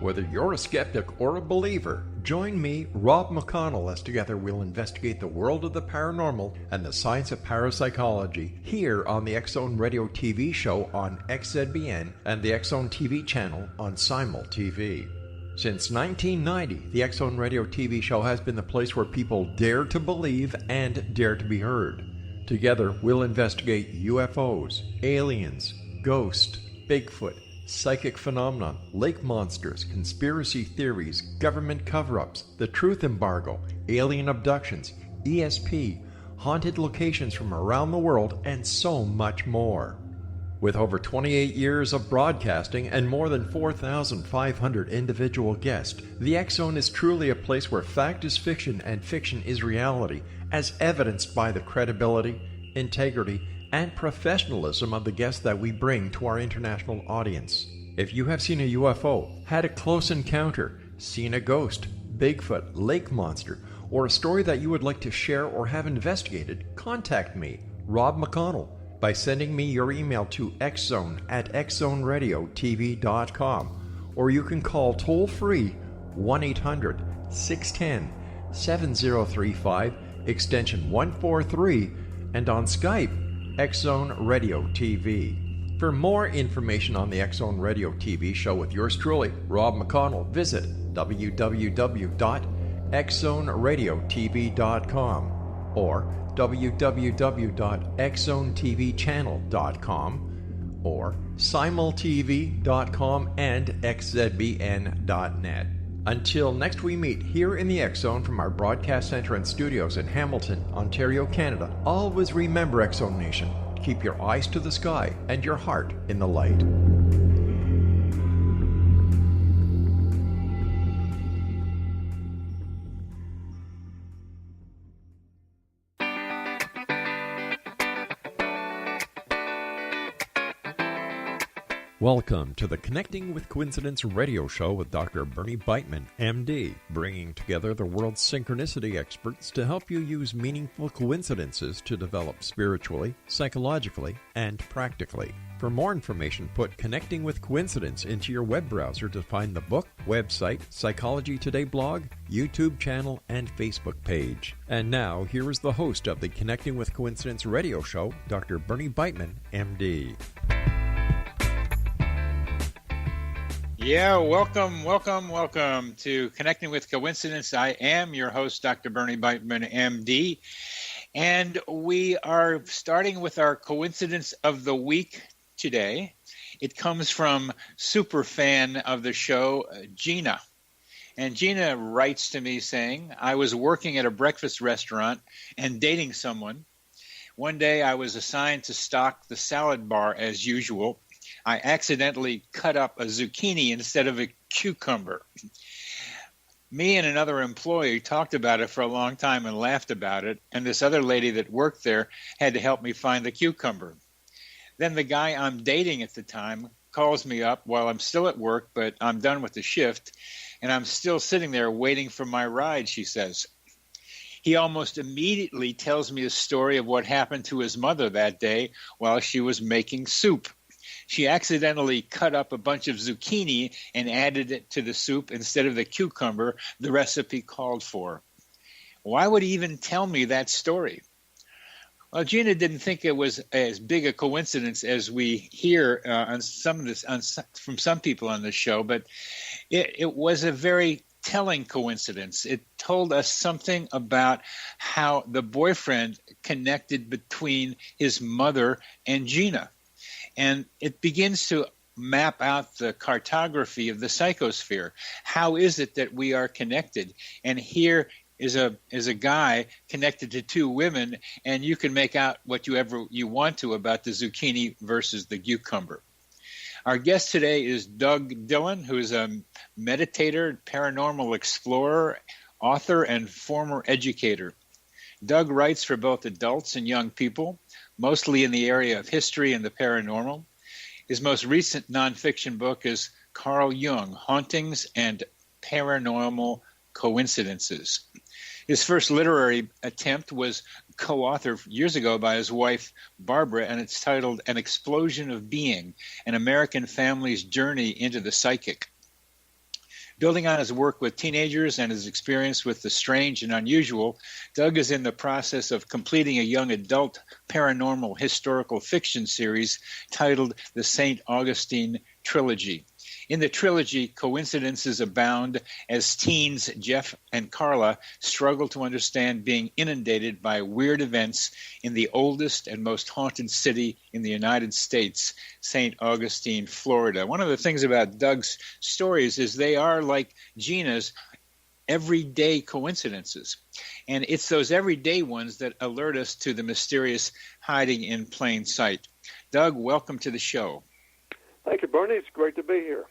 Whether you're a skeptic or a believer, join me, Rob McConnell, as together we'll investigate the world of the paranormal and the science of parapsychology here on the X-Zone Radio TV show on XZBN and the X-Zone TV channel on Simul TV. Since 1990, the X-Zone Radio TV show has been the place where people dare to believe and dare to be heard. Together, we'll investigate UFOs, aliens, ghosts, Bigfoot, psychic phenomenon, lake monsters, conspiracy theories, government cover-ups, the truth embargo, alien abductions, ESP, haunted locations from around the world, and so much more. With over 28 years of broadcasting and more than 4,500 individual guests, the X-Zone is truly a place where fact is fiction and fiction is reality, as evidenced by the credibility, integrity, and professionalism of the guests that we bring to our international audience. If you have seen a UFO, had a close encounter, seen a ghost, Bigfoot, lake monster, or a story that you would like to share or have investigated, contact me, Rob McConnell, by sending me your email to xzone@xzoneradiotv.com, or you can call toll-free 1-800-610-7035, extension 143, and on Skype, X-Zone Radio TV. For more information on the X-Zone Radio TV show with yours truly, Rob McConnell, visit www.xzoneradiotv.com or www.xzonetvchannel.com or simultv.com and xzbn.net. Until next we meet here in the X-Zone from our broadcast center and studios in Hamilton, Ontario, Canada, always remember, X-Zone Nation, keep your eyes to the sky and your heart in the light. Welcome to the Connecting with Coincidence radio show with Dr. Bernie Beitman, MD, bringing together the world's synchronicity experts to help you use meaningful coincidences to develop spiritually, psychologically, and practically. For more information, put Connecting with Coincidence into your web browser to find the book, website, Psychology Today blog, YouTube channel, and Facebook page. And now, here is the host of the Connecting with Coincidence radio show, Dr. Bernie Beitman, MD. Yeah, welcome to Connecting with Coincidence. I am your host, Dr. Bernie Beitman, MD, and we are starting with our coincidence of the week today. It comes from super fan of the show, Gina. And Gina writes to me saying, I was working at a breakfast restaurant and dating someone. One day I was assigned to stock the salad bar as usual. I accidentally cut up a zucchini instead of a cucumber. Me and another employee talked about it for a long time and laughed about it, and this other lady that worked there had to help me find the cucumber. Then the guy I'm dating at the time calls me up while I'm still at work, but I'm done with the shift, and I'm still sitting there waiting for my ride, she says. He almost immediately tells me a story of what happened to his mother that day while she was making soup. She accidentally cut up a bunch of zucchini and added it to the soup instead of the cucumber the recipe called for. Why would he even tell me that story? Well, Gina didn't think it was as big a coincidence as we hear on some of this from some people on this show, but it was a very telling coincidence. It told us something about how the boyfriend connected between his mother and Gina. And it begins to map out the cartography of the psychosphere. How is it that we are connected? And here is a guy connected to two women, and you can make out what you want to about the zucchini versus the cucumber. Our guest today is Doug Dillon, who is a meditator, paranormal explorer, author, and former educator. Doug writes for both adults and young people, mostly in the area of history and the paranormal. His most recent nonfiction book is Carl Jung, Hauntings and Paranormal Coincidences. His first literary attempt was co-authored years ago by his wife, Barbara, and it's titled An Explosion of Being, An American Family's Journey into the Psychic. Building on his work with teenagers and his experience with the strange and unusual, Doug is in the process of completing a young adult paranormal historical fiction series titled The St. Augustine Trilogy. In the trilogy, coincidences abound as teens Jeff and Carla struggle to understand being inundated by weird events in the oldest and most haunted city in the United States, St. Augustine, Florida. One of the things about Doug's stories is they are, like Gina's, everyday coincidences. And it's those everyday ones that alert us to the mysterious hiding in plain sight. Doug, welcome to the show. Thank you, Bernie. It's great to be here.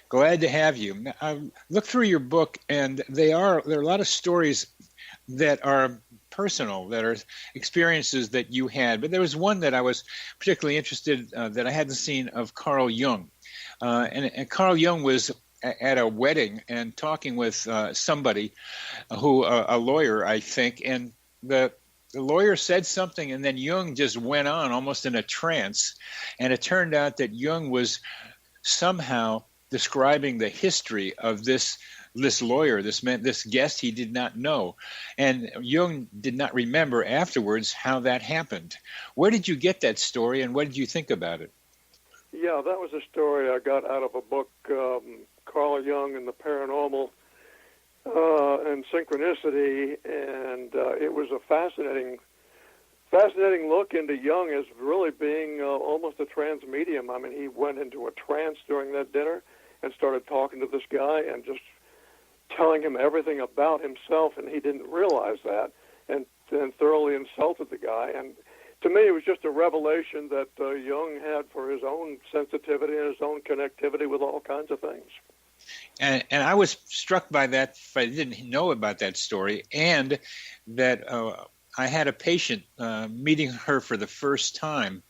Glad to have you. Look through your book, and there are a lot of stories that are personal, that are experiences that you had. But there was one that I was particularly interested that I hadn't seen, of Carl Jung. And Carl Jung was at a wedding and talking with somebody who, a lawyer, I think, and the lawyer said something, and then Jung just went on almost in a trance. And it turned out that Jung was somehow describing the history of this lawyer, this guest he did not know. And Jung did not remember afterwards how that happened. Where did you get that story, and what did you think about it? Yeah, that was a story I got out of a book, Carl Jung and the Paranormal and Synchronicity, and it was a fascinating look into Jung as really being almost a trance medium. I mean, he went into a trance during that dinner and started talking to this guy and just telling him everything about himself, and he didn't realize that, and thoroughly insulted the guy. And to me, it was just a revelation that Jung had for his own sensitivity and his own connectivity with all kinds of things. And I was struck by that. I didn't know about that story, and that I had a patient meeting her for the first time,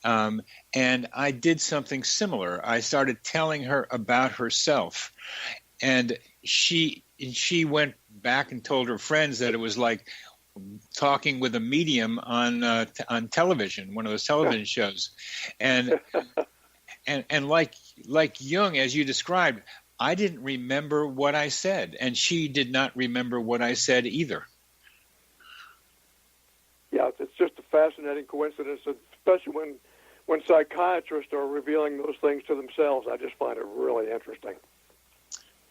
and I did something similar. I started telling her about herself, and she went back and told her friends that it was like talking with a medium on television, one of those television shows, and like Jung, as you described, I didn't remember what I said, and she did not remember what I said either. Yeah, it's just a fascinating coincidence, especially when psychiatrists are revealing those things to themselves. I just find it really interesting.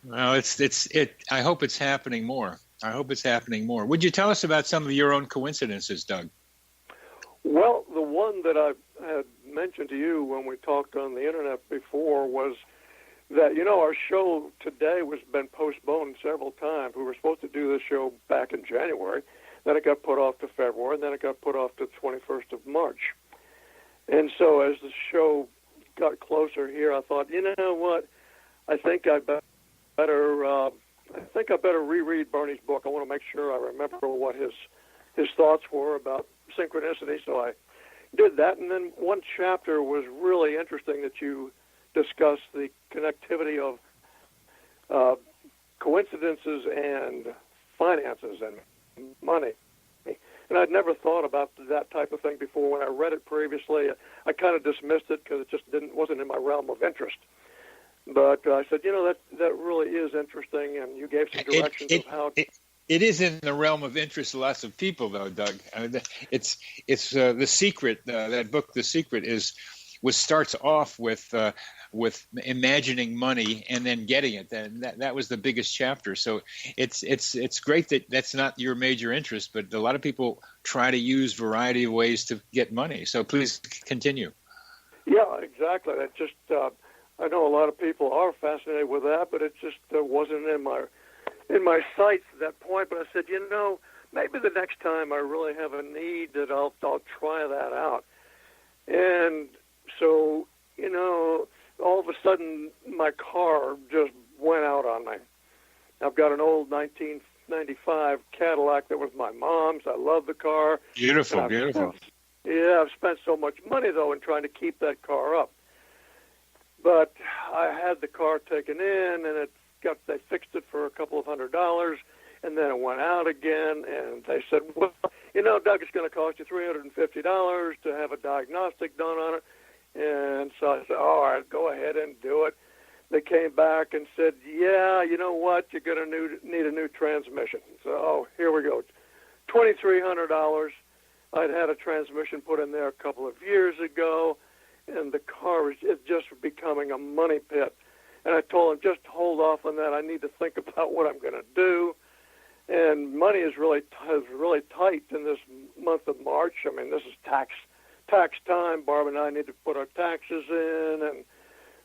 Well, I hope it's happening more. Would you tell us about some of your own coincidences, Doug? Well, the one that I had mentioned to you when we talked on the internet before was that, our show today was been postponed several times. We were supposed to do this show back in January. Then it got put off to February, and then it got put off to the 21st of March. And so as the show got closer here, I thought, you know what? I think I better reread Bernie's book. I want to make sure I remember what his thoughts were about synchronicity. So I did that, and then one chapter was really interesting that you discussed the connectivity of coincidences and finances and money. And I'd never thought about that type of thing before. When I read it previously, I kind of dismissed it because it just wasn't in my realm of interest. But I said, that really is interesting, and you gave some directions of how. It is in the realm of interest of lots of people, though, Doug. It's The Secret. That book, The Secret, starts off with imagining money and then getting it. That was the biggest chapter. So it's great that that's not your major interest, but a lot of people try to use a variety of ways to get money. So please continue. Yeah, exactly. It just I know a lot of people are fascinated with that, but it just wasn't in my sights at that point. But I said, maybe the next time I really have a need that I'll try that out. And so, all of a sudden my car just went out on me. I've got an old 1995 Cadillac that was my mom's. I love the car. Beautiful. I've spent so much money, though, in trying to keep that car up. But I had the car taken in, and they fixed it for a couple of $100, and then it went out again, and they said, well, Doug, it's going to cost you $350 to have a diagnostic done on it. And so I said, all right, go ahead and do it. they came back and said, yeah, you know what, you're going to need a new transmission. So here we go, $2,300. I'd had a transmission put in there a couple of years ago, and the car is just becoming a money pit. And I told him, just hold off on that. I need to think about what I'm going to do. And money is really tight in this month of March. I mean, this is tax time. Barb and I need to put our taxes in, and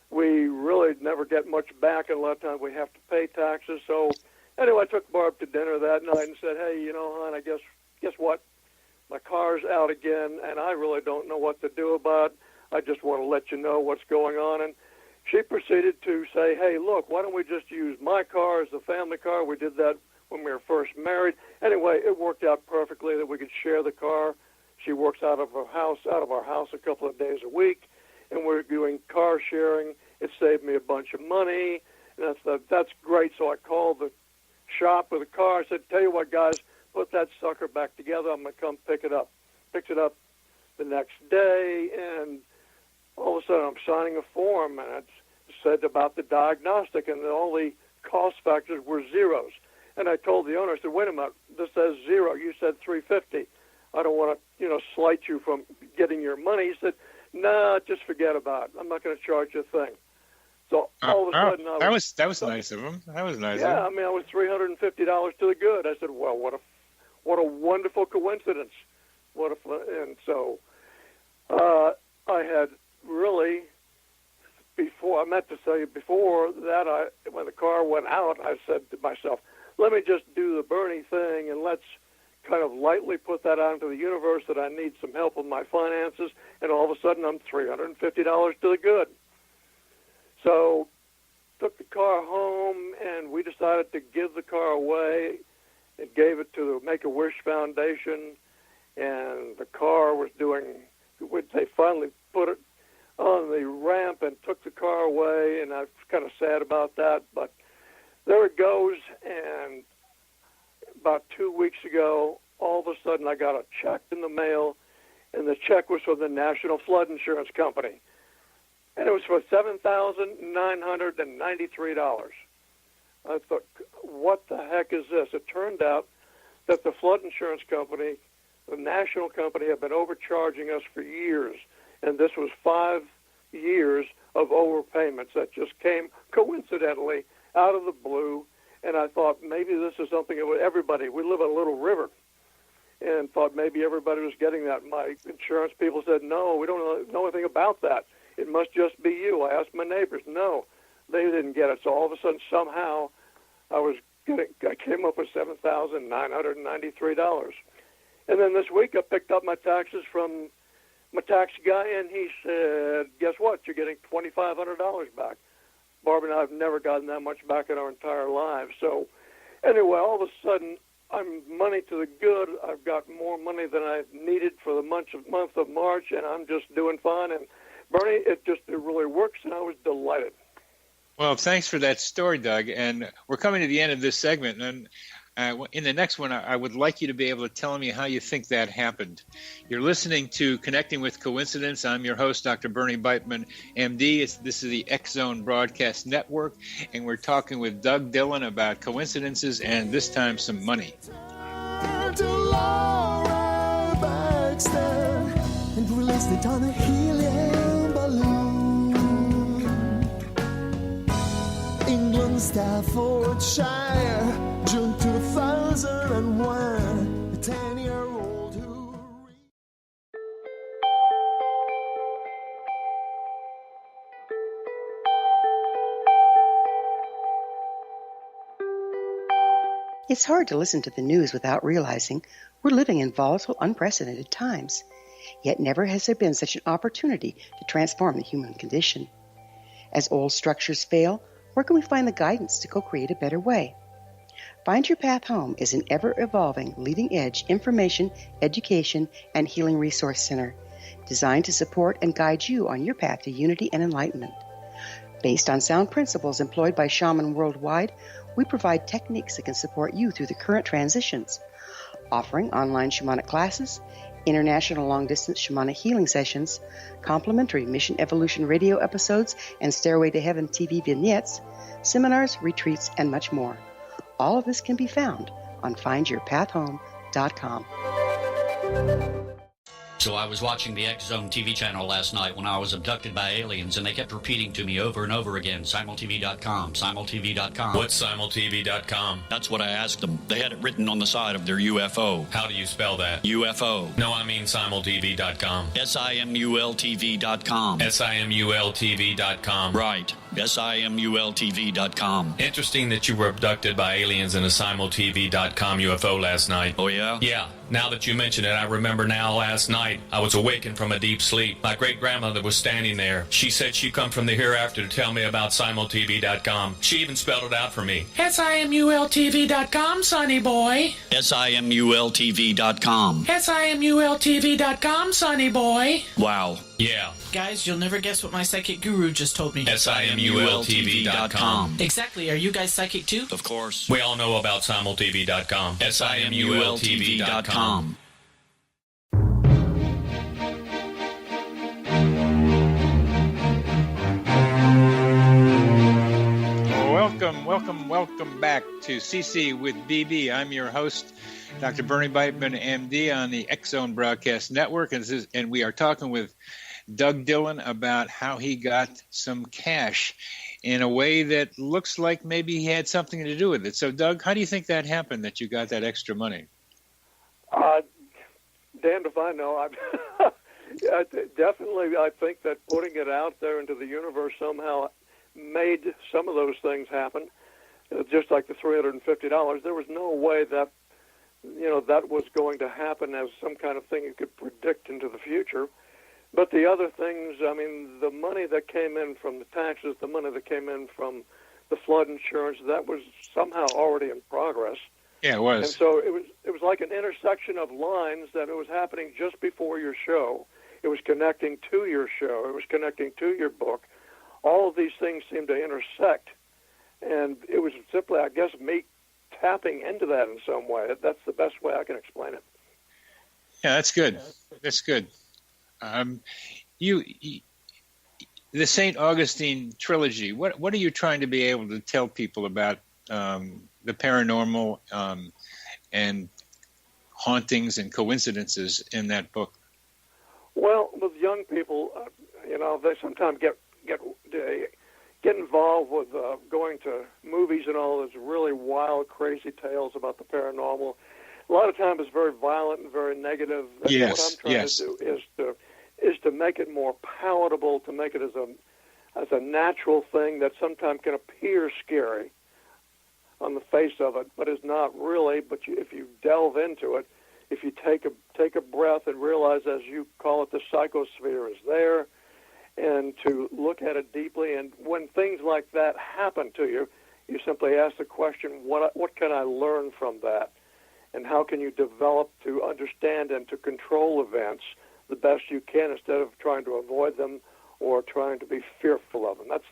we really never get much back, and a lot of times we have to pay taxes. So anyway, I took Barb to dinner that night and said, hey, you know, hon, guess what? My car's out again, and I really don't know what to do about it. I just want to let you know what's going on. And she proceeded to say, hey, look, why don't we just use my car as the family car? We did that when we were first married. Anyway, it worked out perfectly that we could share the car. She works out of our house a couple of days a week, and we're doing car sharing. It saved me a bunch of money, and that's great. So I called the shop with the car. I said, tell you what, guys, put that sucker back together. I'm going to come pick it up. Picked it up the next day, and all of a sudden I'm signing a form, and it said about the diagnostic, and all the cost factors were zeros. And I told the owner, I said, wait a minute, this says zero. You said $350. I don't want to, slight you from getting your money. He said, nah, just forget about it. I'm not going to charge you a thing. So all of a sudden, that was nice of him. That was nice. Yeah, I mean, I was $350 to the good. I said, well, what a wonderful coincidence. And so I had really, before, I meant to tell you before that, when the car went out, I said to myself, let me just do the Bernie thing, and let's kind of lightly put that out into the universe that I need some help with my finances, and all of a sudden I'm $350 to the good. So took the car home, and we decided to give the car away and gave it to the Make-A-Wish Foundation, and the car was they finally put it on the ramp and took the car away, and I was kind of sad about that, but there it goes. And about 2 weeks ago, all of a sudden I got a check in the mail, and the check was from the National Flood Insurance Company, and it was for $7,993. I thought, what the heck is this? It turned out that the flood insurance company, the national company, had been overcharging us for years, and this was 5 years of overpayments that just came coincidentally out of the blue. And I thought maybe this is something that everybody, we live on a little river, and thought maybe everybody was getting that. My insurance people said, no, we don't know anything about that. It must just be you. I asked my neighbors. No, they didn't get it. So all of a sudden, somehow, I came up with $7,993. And then this week I picked up my taxes from my tax guy, and he said, guess what? You're getting $2,500 back. Barb and I have never gotten that much back in our entire lives. So anyway, all of a sudden, I'm money to the good. I've got more money than I needed for the month of March, and I'm just doing fine. And Bernie, it really works, and I was delighted. Well, thanks for that story, Doug. And we're coming to the end of this segment. And in the next one, I would like you to be able to tell me how you think that happened. You're listening to Connecting with Coincidence. I'm your host, Dr. Bernie Beitman, MD. This is the X Zone Broadcast Network, and we're talking with Doug Dillon about coincidences and this time some money. And released it on a helium balloon. England, Staffordshire, June 2001. A 10-year-old who... It's hard to listen to the news without realizing we're living in volatile, unprecedented times. Yet never has there been such an opportunity to transform the human condition. As old structures fail, where can we find the guidance to co-create a better way? Find Your Path Home is an ever-evolving, leading-edge information, education, and healing resource center designed to support and guide you on your path to unity and enlightenment. Based on sound principles employed by shamans worldwide, we provide techniques that can support you through the current transitions, offering online shamanic classes, international long-distance shamanic healing sessions, complimentary Mission Evolution radio episodes and Stairway to Heaven TV vignettes, seminars, retreats, and much more. All of this can be found on findyourpathhome.com. So I was watching the X Zone TV channel last night when I was abducted by aliens, and they kept repeating to me over and over again, simultv.com, simultv.com. What's simultv.com? That's what I asked them. They had it written on the side of their UFO. How do you spell that? UFO. No, I mean simultv.com. simultv.com. simultv.com. Right. simultv.com. Interesting that you were abducted by aliens in a simultv.com UFO last night. Oh, yeah? Yeah. Now that you mention it, I remember now last night I was awakened from a deep sleep. My great-grandmother was standing there. She said she'd come from the hereafter to tell me about simultv.com. She even spelled it out for me. simultv.com, sonny boy. simultv.com. simultv.com, sonny boy. Wow. Yeah. Guys, you'll never guess what my psychic guru just told me. simultv.com. Exactly. Are you guys psychic too? Of course. We all know about simultv.com. simultv.com. Welcome back to CC with BB. I'm your host, Dr. Bernie Beitman, MD, on the X Zone Broadcast Network, and we are talking with Doug Dillon about how he got some cash in a way that looks like maybe he had something to do with it. So, Doug, how do you think that happened, that you got that extra money? Damned if I know. Definitely, I think that putting it out there into the universe somehow made some of those things happen. Just like the $350, there was no way that that was going to happen as some kind of thing you could predict into the future. But the other things, I mean, the money that came in from the taxes, the money that came in from the flood insurance, that was somehow already in progress. Yeah, it was. And so it was like an intersection of lines that it was happening just before your show. It was connecting to your show. It was connecting to your book. All of these things seemed to intersect. And it was simply, I guess, me tapping into that in some way. That's the best way I can explain it. Yeah, that's good. That's good. The St. Augustine trilogy, what are you trying to be able to tell people about the paranormal and hauntings and coincidences in that book? Well, with young people, they sometimes get involved with going to movies and all those really wild, crazy tales about the paranormal. A lot of times it's very violent and very negative. And yes, what I'm trying to do is to make it more palatable, to make it as a natural thing that sometimes can appear scary on the face of it, but is not really. But if you delve into it, if you take a breath and realize, as you call it, the psychosphere is there, and to look at it deeply, and when things like that happen to you, you simply ask the question, what can I learn from that? And how can you develop to understand and to control events the best you can instead of trying to avoid them or trying to be fearful of them? That's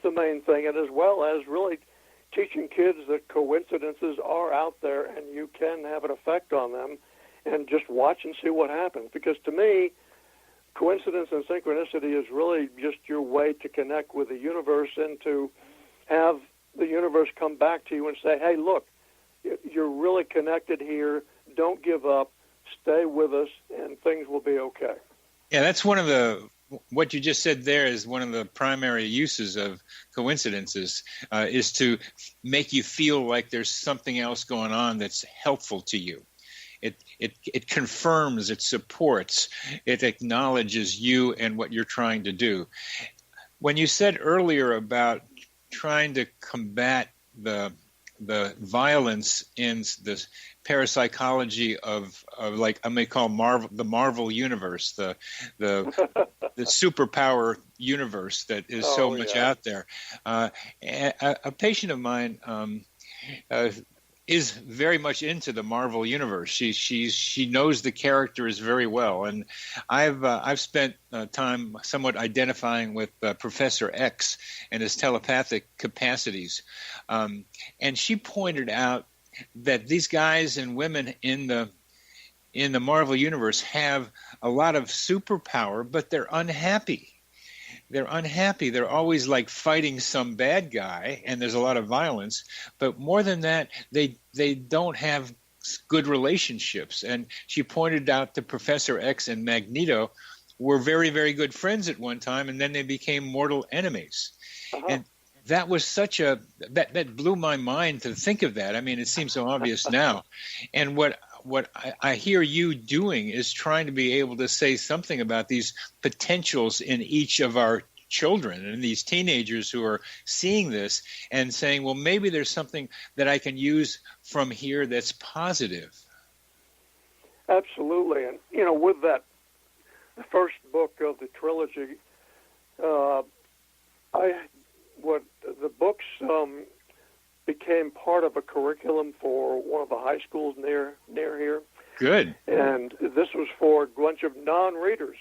the main thing, and as well as really teaching kids that coincidences are out there and you can have an effect on them, and just watch and see what happens. Because to me, coincidence and synchronicity is really just your way to connect with the universe and to have the universe come back to you and say, hey, look, you're really connected here. Don't give up. Stay with us, and things will be okay. Yeah, that's what you just said there is one of the primary uses of coincidences, is to make you feel like there's something else going on that's helpful to you. It confirms, it supports, it acknowledges you and what you're trying to do. When you said earlier about trying to combat the violence in the parapsychology of like I may call the Marvel universe, the superpower universe that is so much out there. A patient of mine is very much into the Marvel universe. She knows the characters very well, and I've spent time somewhat identifying with Professor X and his telepathic capacities, and she pointed out that these guys and women in in the Marvel Universe have a lot of superpower, but they're unhappy. They're unhappy. They're always like fighting some bad guy, and there's a lot of violence. But more than that, they don't have good relationships. And she pointed out that Professor X and Magneto were very, very good friends at one time, and then they became mortal enemies. And that was that blew my mind to think of that. I mean, it seems so obvious now. And what I hear you doing is trying to be able to say something about these potentials in each of our children and these teenagers who are seeing this and saying, well, maybe there's something that I can use from here that's positive. Absolutely. And, with that, the first book of the trilogy, the books became part of a curriculum for one of the high schools near here. Good. And this was for a bunch of non-readers.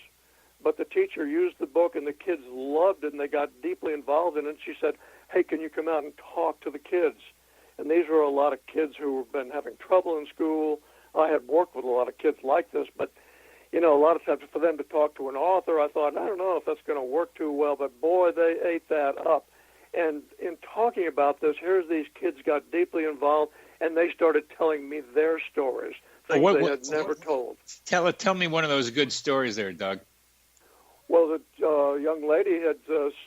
But the teacher used the book, and the kids loved it, and they got deeply involved in it. She said, hey, can you come out and talk to the kids? And these were a lot of kids who have been having trouble in school. I had worked with a lot of kids like this, but, a lot of times for them to talk to an author, I thought, I don't know if that's going to work too well, but boy, they ate that up. And in talking about this, here's these kids got deeply involved, and they started telling me their stories, things they had never told. Tell me one of those good stories there, Doug. Well, the young lady had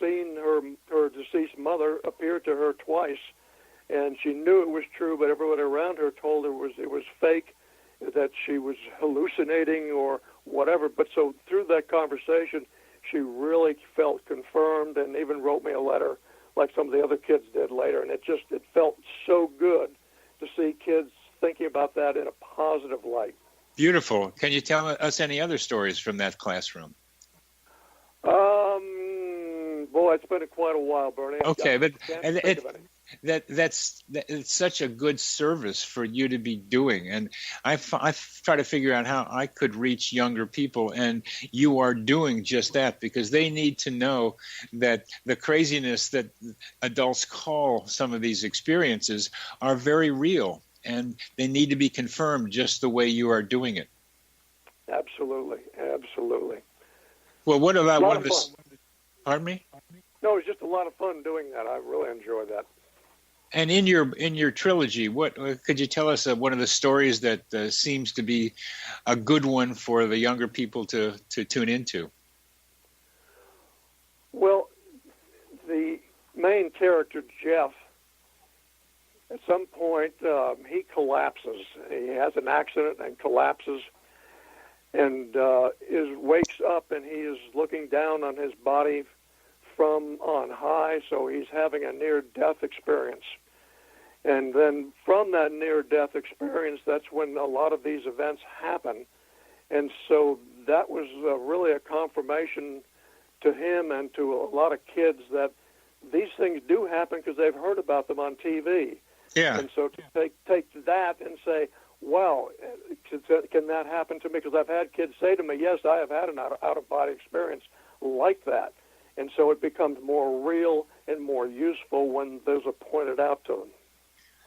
seen her deceased mother appear to her twice, and she knew it was true, but everyone around her told her it was fake, that she was hallucinating or whatever. But so through that conversation, she really felt confirmed and even wrote me a letter like some of the other kids did later. And it felt so good to see kids thinking about that in a positive light. Beautiful. Can you tell us any other stories from that classroom? Boy, it's been quite a while, Bernie. Okay, but that's such a good service for you to be doing, and I try to figure out how I could reach younger people, and you are doing just that, because they need to know that the craziness that adults call some of these experiences are very real, and they need to be confirmed just the way you are doing it. Absolutely. Well, what about one of the... Pardon me? No, it was just a lot of fun doing that. I really enjoyed that. And in your trilogy, what could you tell us one of the stories that seems to be a good one for the younger people to tune into? Well, the main character, Jeff, at some point he collapses. He has an accident and collapses, and wakes up, and he is looking down on his body from on high, so he's having a near-death experience. And then from that near-death experience, that's when a lot of these events happen. And so that was really a confirmation to him and to a lot of kids that these things do happen because they've heard about them on TV. Yeah. And so to take that and say, wow, can that happen to me? Because I've had kids say to me, yes, I have had an out-of-body experience like that. And so it becomes more real and more useful when those are pointed out to them.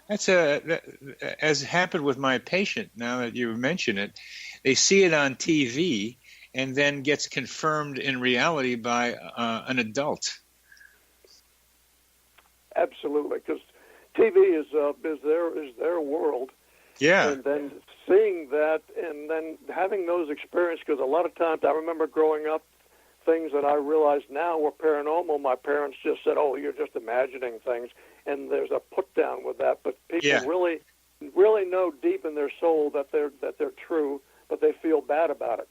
That's as happened with my patient. Now that you mention it, they see it on TV and then gets confirmed in reality by an adult. Absolutely, because TV is their world. Yeah. And then seeing that, and then having those experiences, because a lot of times I remember growing up, things that I realize now were paranormal, my parents just said, oh, you're just imagining things, and there's a put down with that. But people really know deep in their soul that they're true, but they feel bad about it.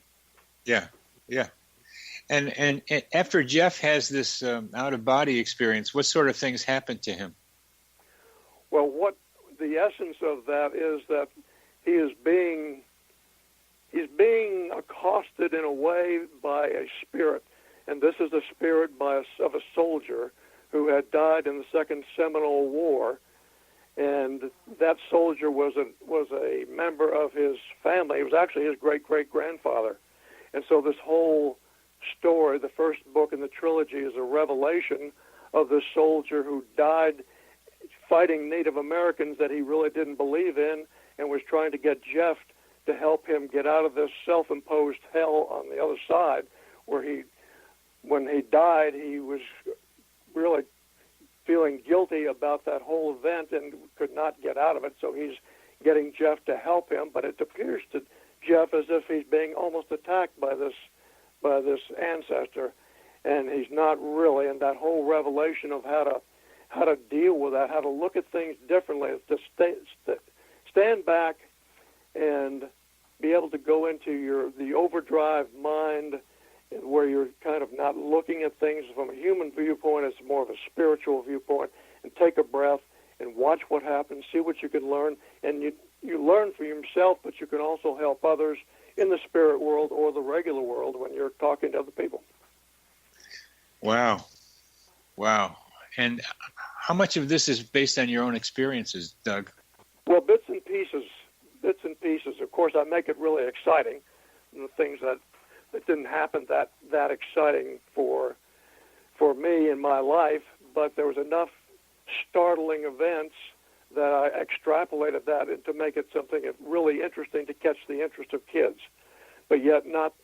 Yeah. And after Jeff has this out-of-body experience, what sort of things happen to him? Well, what the essence of that is that he's being accosted in a way by a spirit, and this is a spirit of a soldier who had died in the Second Seminole War, and that soldier was a member of his family. It was actually his great-great-grandfather. And so this whole story, the first book in the trilogy, is a revelation of this soldier who died fighting Native Americans that he really didn't believe in, and was trying to get Jeff to help him get out of this self-imposed hell on the other side, where when he died, he was really feeling guilty about that whole event and could not get out of it. So he's getting Jeff to help him, but it appears to Jeff as if he's being almost attacked by this ancestor, and he's not really. And that whole revelation of how to deal with that, how to look at things differently, to stand back and be able to go into the overdrive mind, where you're kind of not looking at things from a human viewpoint, it's more of a spiritual viewpoint, and take a breath and watch what happens, see what you can learn, and you learn for yourself, but you can also help others in the spirit world or the regular world when you're talking to other people. Wow. And how much of this is based on your own experiences, Doug? Well, bits and pieces. Of course, I make it really exciting, the things that didn't happen that exciting for me in my life, but there was enough startling events that I extrapolated that to make it something really interesting to catch the interest of kids, but yet not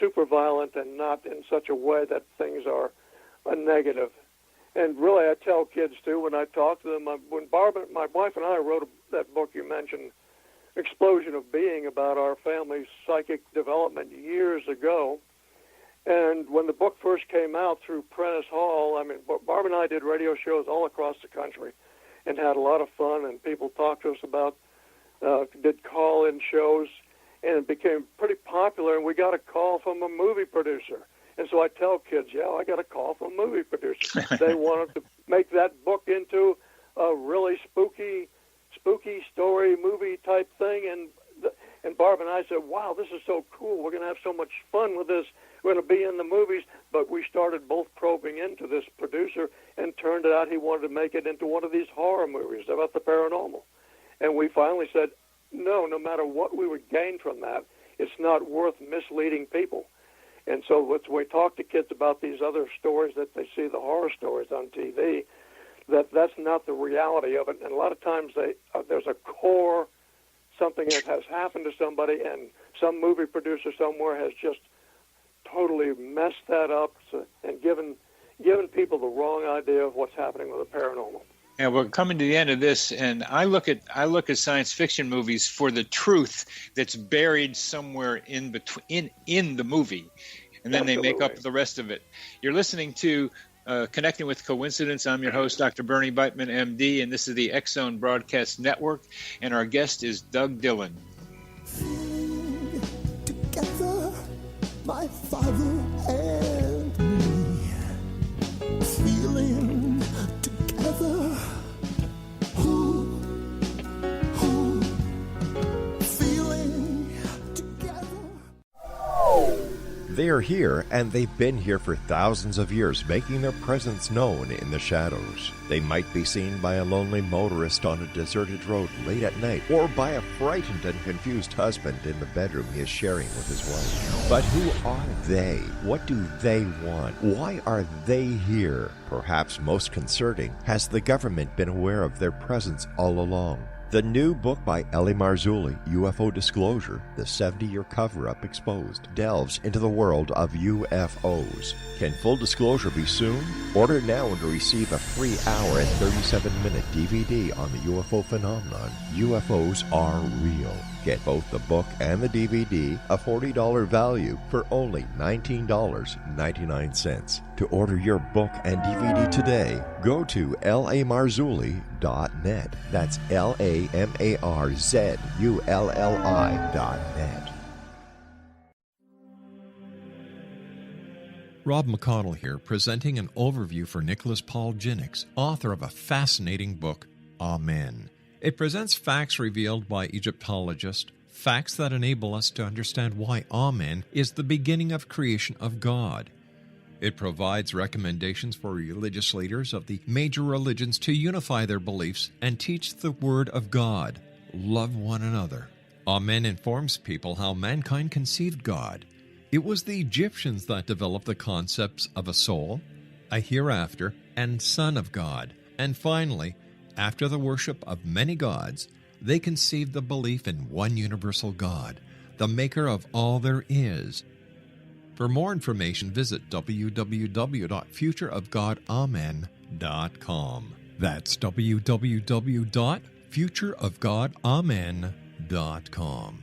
super violent and not in such a way that things are a negative. And really, I tell kids too when I talk to them. When my wife and I wrote that book you mentioned, Explosion of Being, about our family's psychic development years ago. And when the book first came out through Prentice Hall, I mean, Barb and I did radio shows all across the country and had a lot of fun, and people talked to us about, did call-in shows, and it became pretty popular, and we got a call from a movie producer. And so I tell kids, I got a call from a movie producer. They wanted to make that book into a really spooky story movie type thing, and Barb and I said, wow, this is so cool. We're going to have so much fun with this. We're going to be in the movies. But we started both probing into this producer, and turned it out he wanted to make it into one of these horror movies about the paranormal. And we finally said, no matter what we would gain from that, it's not worth misleading people. And so when we talk to kids about these other stories that they see, the horror stories on TV, that's not the reality of it. And a lot of times there's a core, something that has happened to somebody, and some movie producer somewhere has just totally messed that up and given people the wrong idea of what's happening with the paranormal. And we're coming to the end of this, and I look at science fiction movies for the truth that's buried somewhere in between in the movie, and then Absolutely. They make up the rest of it. You're listening to Connecting with Coincidence. I'm your host, Dr. Bernie Beitman, MD, and this is the X-Zone Broadcast Network, and our guest is Doug Dillon. Together, my father and me, feeling together, feeling together. They are here, and they've been here for thousands of years, making their presence known in the shadows. They might be seen by a lonely motorist on a deserted road late at night, or by a frightened and confused husband in the bedroom he is sharing with his wife. But who are they? What do they want? Why are they here? Perhaps most concerning, has the government been aware of their presence all along? The new book by L.A. Marzulli, UFO Disclosure, the 70-year cover-up exposed, delves into the world of UFOs. Can full disclosure be soon? Order now and receive a free hour and 37-minute DVD on the UFO phenomenon. UFOs are real. Get both the book and the DVD, a $40 value, for only $19.99. To order your book and DVD today, go to lamarzulli.net. That's LAMARZULLI.net. Rob McConnell here, presenting an overview for Nicholas Paul Jennings, author of a fascinating book, Amen. It presents facts revealed by Egyptologists, facts that enable us to understand why Amen is the beginning of creation of God. It provides recommendations for religious leaders of the major religions to unify their beliefs and teach the Word of God. Love one another. Amen informs people how mankind conceived God. It was the Egyptians that developed the concepts of a soul, a hereafter, and Son of God. And finally, after the worship of many gods, they conceived the belief in one universal God, the maker of all there is. For more information, visit www.futureofgodamen.com. That's www.futureofgodamen.com.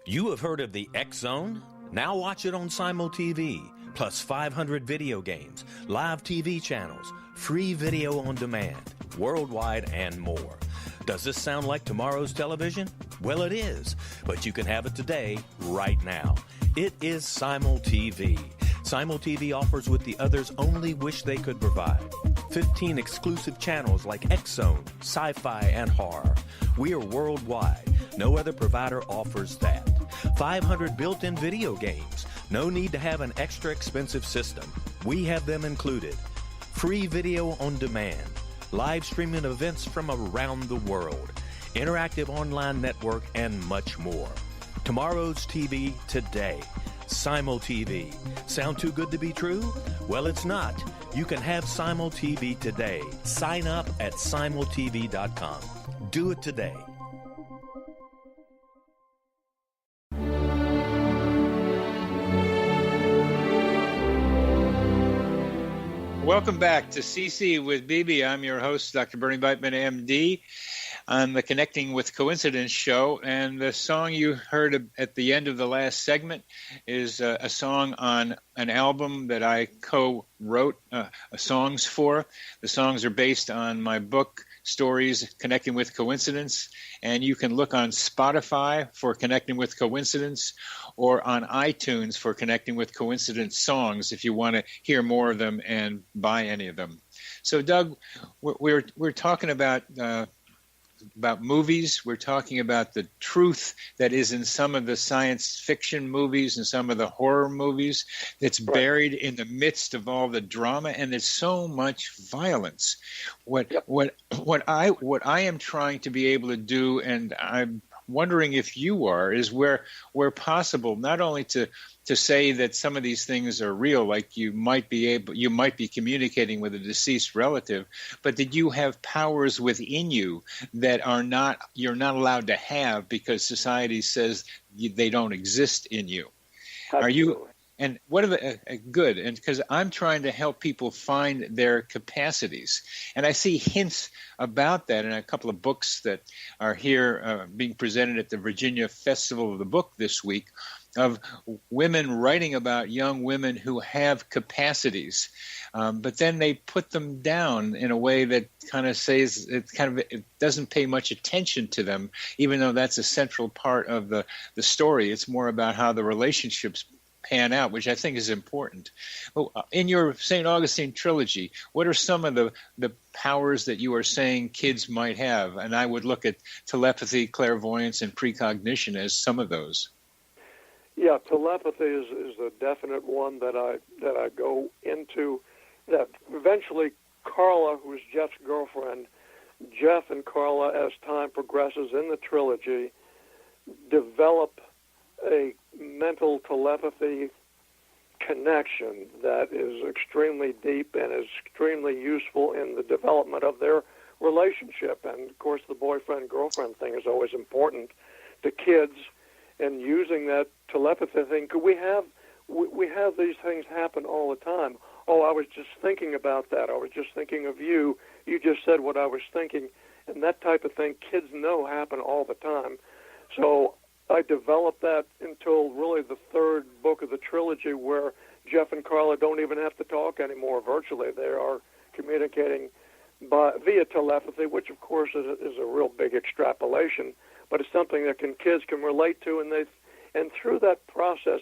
You have heard of the X Zone? Now watch it on Simul TV, plus 500 video games, live TV channels, free video on demand, worldwide, and more. Does this sound like tomorrow's television? Well, it is, but you can have it today, right now. It is Simul TV. Simul TV offers what the others only wish they could provide. 15 exclusive channels like X Zone, sci-fi, and horror. We are worldwide. No other provider offers that. 500 built-in video games. No need to have an extra expensive system. We have them included. Free video on demand. Live streaming events from around the world. Interactive online network, and much more. Tomorrow's TV today. Simul TV. Sound too good to be true? Well, it's not. You can have Simul TV today. Sign up at simultv.com. Do it today. Welcome back to CC with BB. I'm your host, Dr. Bernie Beitman, MD, on the Connecting with Coincidence show. And the song you heard at the end of the last segment is a song on an album that I co-wrote songs for. The songs are based on my book, Stories Connecting with Coincidence, and you can look on Spotify for Connecting with Coincidence or on iTunes for Connecting with Coincidence songs if you want to hear more of them and buy any of them. So, Doug, we're talking about movies. We're talking about the truth that is in some of the science fiction movies and some of the horror movies that's buried in the midst of all the drama, and there's so much violence. What I am trying to be able to do, and I'm wondering if you are, is where possible, not only to say that some of these things are real, like you might be communicating with a deceased relative, but that you have powers within you that you're not allowed to have because society says they don't exist in you. Absolutely. Are you? And what are the good? And because I'm trying to help people find their capacities, and I see hints about that in a couple of books that are here being presented at the Virginia Festival of the Book this week, of women writing about young women who have capacities, but then they put them down in a way that kind of says it doesn't pay much attention to them, even though that's a central part of the story. It's more about how the relationships pan out, which I think is important. In your St. Augustine trilogy, what are some of the powers that you are saying kids might have? And I would look at telepathy, clairvoyance, and precognition as some of those. Yeah, telepathy is a definite one that I go into. That eventually Carla, who is Jeff's girlfriend, Jeff and Carla, as time progresses in the trilogy, develop a mental telepathy connection that is extremely deep and is extremely useful in the development of their relationship. And, of course, the boyfriend-girlfriend thing is always important to kids. And using that telepathy thing, we have these things happen all the time. Oh, I was just thinking about that. I was just thinking of you. You just said what I was thinking. And that type of thing, kids know happen all the time. So I developed that until really the third book of the trilogy, where Jeff and Carla don't even have to talk anymore virtually. They are communicating via telepathy, which, of course, is a real big extrapolation. But it's something that kids can relate to, and through that process,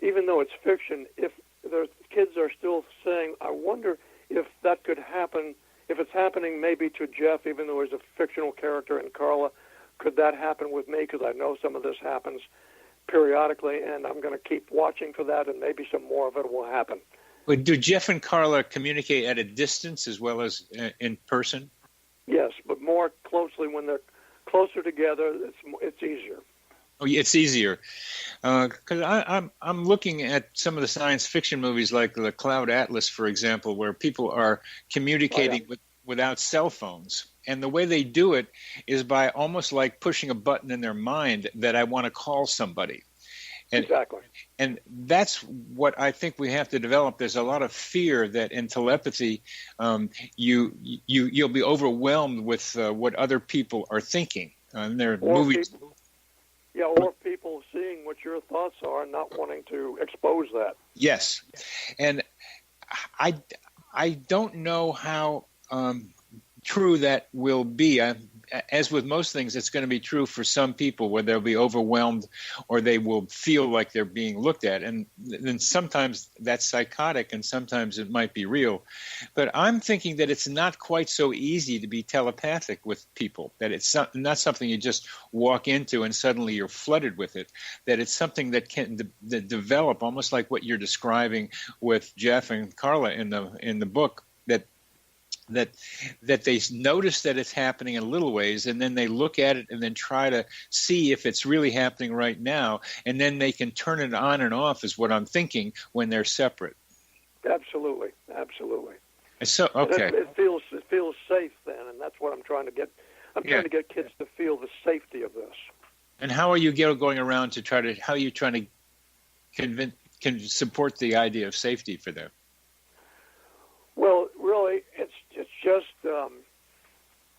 even though it's fiction, if the kids are still saying, I wonder if that could happen, if it's happening maybe to Jeff, even though he's a fictional character, and Carla, could that happen with me? Because I know some of this happens periodically, and I'm going to keep watching for that, and maybe some more of it will happen. But do Jeff and Carla communicate at a distance as well as in person? Yes, but more closely when they're closer together, it's easier. Oh, it's easier, because I'm looking at some of the science fiction movies, like the Cloud Atlas, for example, where people are communicating without cell phones, And the way they do it is by almost like pushing a button in their mind that I want to call somebody. And, exactly. And that's what I think we have to develop. There's a lot of fear that in telepathy, you'll be overwhelmed with what other people are thinking. And there are movies. Or people seeing what your thoughts are and not wanting to expose that. Yes. And I don't know how true that will be. As with most things, it's going to be true for some people where they'll be overwhelmed or they will feel like they're being looked at. And then sometimes that's psychotic and sometimes it might be real. But I'm thinking that it's not quite so easy to be telepathic with people, that it's not something you just walk into and suddenly you're flooded with it, that it's something that can develop almost like what you're describing with Jeff and Carla in the book, that they notice that it's happening in little ways, and then they look at it and then try to see if it's really happening right now, and then they can turn it on and off is what I'm thinking when they're separate. Absolutely. So okay. It feels safe then, and that's what I'm trying to get. I'm trying to get kids to feel the safety of this. And how are you going around to how are you trying to support the idea of safety for them? Well, really, it's just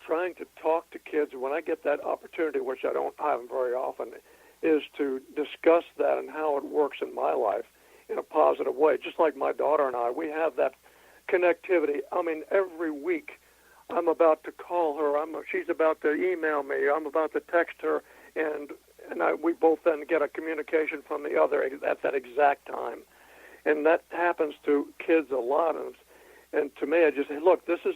trying to talk to kids when I get that opportunity, which I don't have very often, is to discuss that and how it works in my life in a positive way. Just like my daughter and I, we have that connectivity. I mean, every week I'm about to call her. She's about to email me. I'm about to text her, and we both then get a communication from the other at that exact time. And that happens to kids a lot. And to me, I just say, look, this is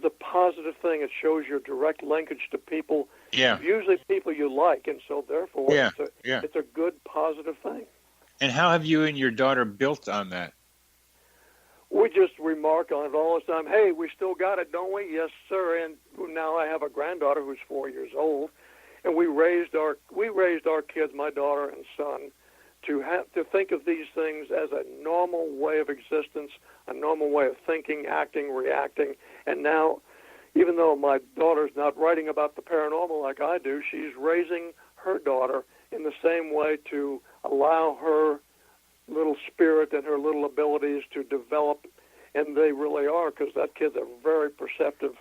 a positive thing. It shows your direct linkage to people, usually people you like, and so therefore it's a good, positive thing. And how have you and your daughter built on that? We just remark on it all the time. Hey, we still got it, don't we? Yes, sir. And now I have a granddaughter who's 4 years old, and we raised our kids, my daughter and son, to think of these things as a normal way of existence, a normal way of thinking, acting, reacting. And now, even though my daughter's not writing about the paranormal like I do, she's raising her daughter in the same way to allow her little spirit and her little abilities to develop, and they really are, because that kid's a very perceptive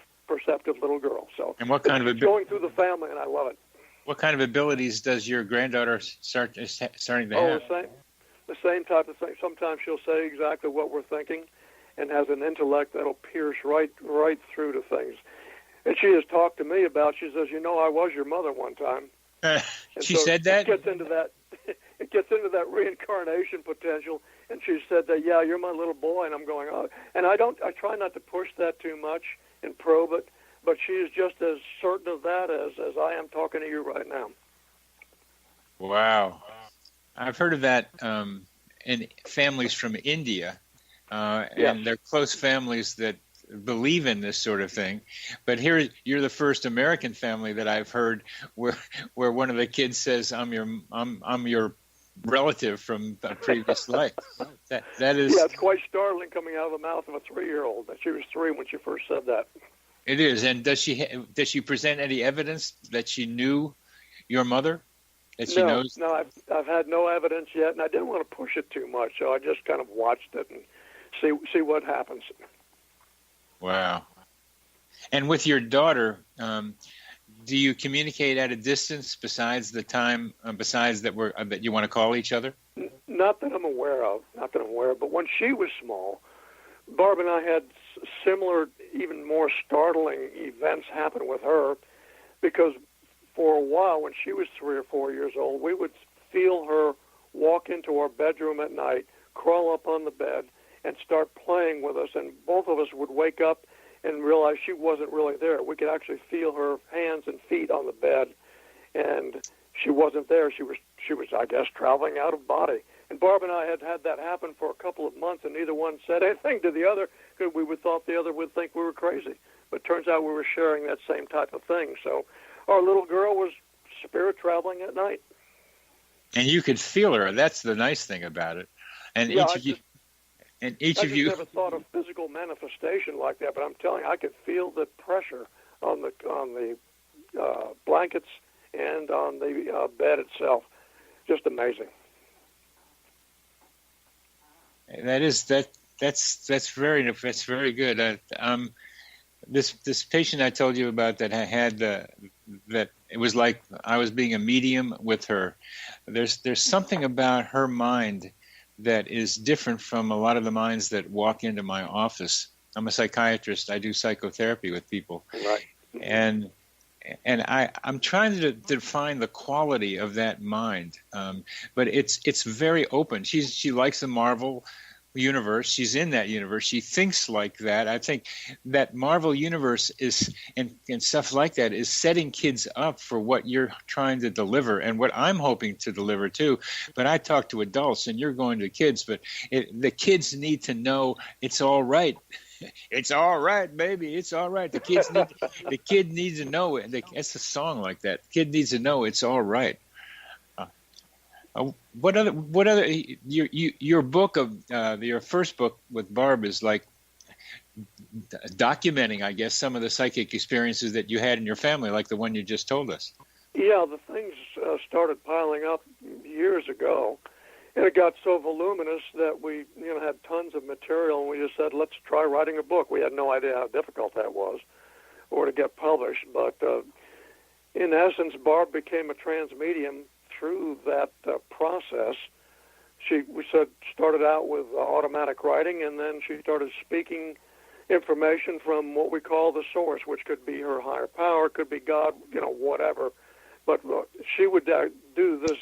little girl. So, and what kind of going through the family, and I love it. What kind of abilities does your granddaughter starting to have? The same type of thing. Sometimes she'll say exactly what we're thinking, and has an intellect that'll pierce right through to things. And she has talked to me about. She says, I was your mother one time. She said that? It gets into that reincarnation potential. And she said that, you're my little boy. And I'm going, oh. And I try not to push that too much and probe it. But she is just as certain of that as I am talking to you right now. Wow. I've heard of that in families from India, and they're close families that believe in this sort of thing. But here, you're the first American family that I've heard where one of the kids says, "I'm your relative from a previous life." That is. Yeah, it's quite startling coming out of the mouth of a 3-year-old. She was 3 when she first said that. It is. And does she present any evidence that she knew your mother? That she knows? No, I've had no evidence yet, and I didn't want to push it too much, so I just kind of watched it and see what happens. Wow. And with your daughter, do you communicate at a distance besides the time, besides that you want to call each other? Not that I'm aware of. But when she was small, Barb and I had similar, even more startling events happen with her, because for a while when she was 3 or 4 years old, we would feel her walk into our bedroom at night, crawl up on the bed, and start playing with us, and both of us would wake up and realize she wasn't really there. We could actually feel her hands and feet on the bed, and she wasn't there. She was, I guess, traveling out of body. And Barb and I had that happen for a couple of months, and neither one said anything to the other, because we would thought the other would think we were crazy. But it turns out we were sharing that same type of thing. So our little girl was spirit traveling at night. And you could feel her. That's the nice thing about it. And yeah, each of you never thought of physical manifestation like that, but I'm telling you, I could feel the pressure on the blankets and on the bed itself. Just amazing. That's very good. This patient I told you about that had that it was like I was being a medium with her. There's something about her mind that is different from a lot of the minds that walk into my office. I'm a psychiatrist. I do psychotherapy with people, right? And I'm trying to define the quality of that mind, but it's very open. She likes the Marvel universe. She's in that universe. She thinks like that. I think that Marvel universe is and stuff like that is setting kids up for what you're trying to deliver and what I'm hoping to deliver too. But I talk to adults and you're going to kids, but the kids need to know it's all right. It's all right, baby. It's all right. The kid needs to know it. It's a song like that. The kid needs to know it's all right. What other? Your book of your first book with Barb is like documenting, I guess, some of the psychic experiences that you had in your family, like the one you just told us. Yeah, the things started piling up years ago. And it got so voluminous that we, had tons of material, and we just said, let's try writing a book. We had no idea how difficult that was, or to get published. But in essence, Barb became a transmedium through that process. We started out with automatic writing, and then she started speaking information from what we call the source, which could be her higher power, could be God, whatever. But she would do this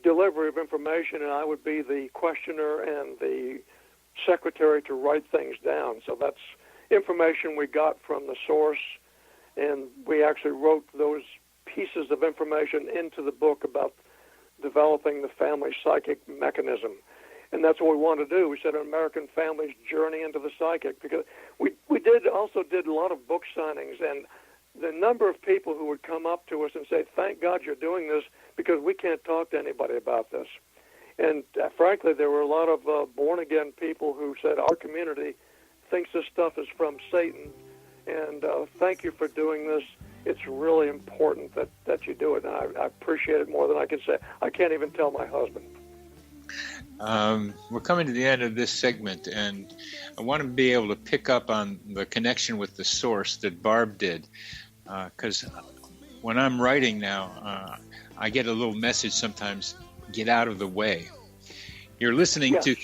delivery of information, and I would be the questioner and the secretary to write things down. So that's information we got from the source, and we actually wrote those pieces of information into the book about developing the family psychic mechanism. And that's what we wanted to do. We said an American family's journey into the psychic, because we also did a lot of book signings, and the number of people who would come up to us and say, thank God you're doing this, because we can't talk to anybody about this. And frankly, there were a lot of born-again people who said, our community thinks this stuff is from Satan, and thank you for doing this. It's really important that you do it, and I appreciate it more than I can say. I can't even tell my husband. We're coming to the end of this segment, and I want to be able to pick up on the connection with the source that Barb did, because when I'm writing now, I get a little message sometimes, get out of the way. You're listening to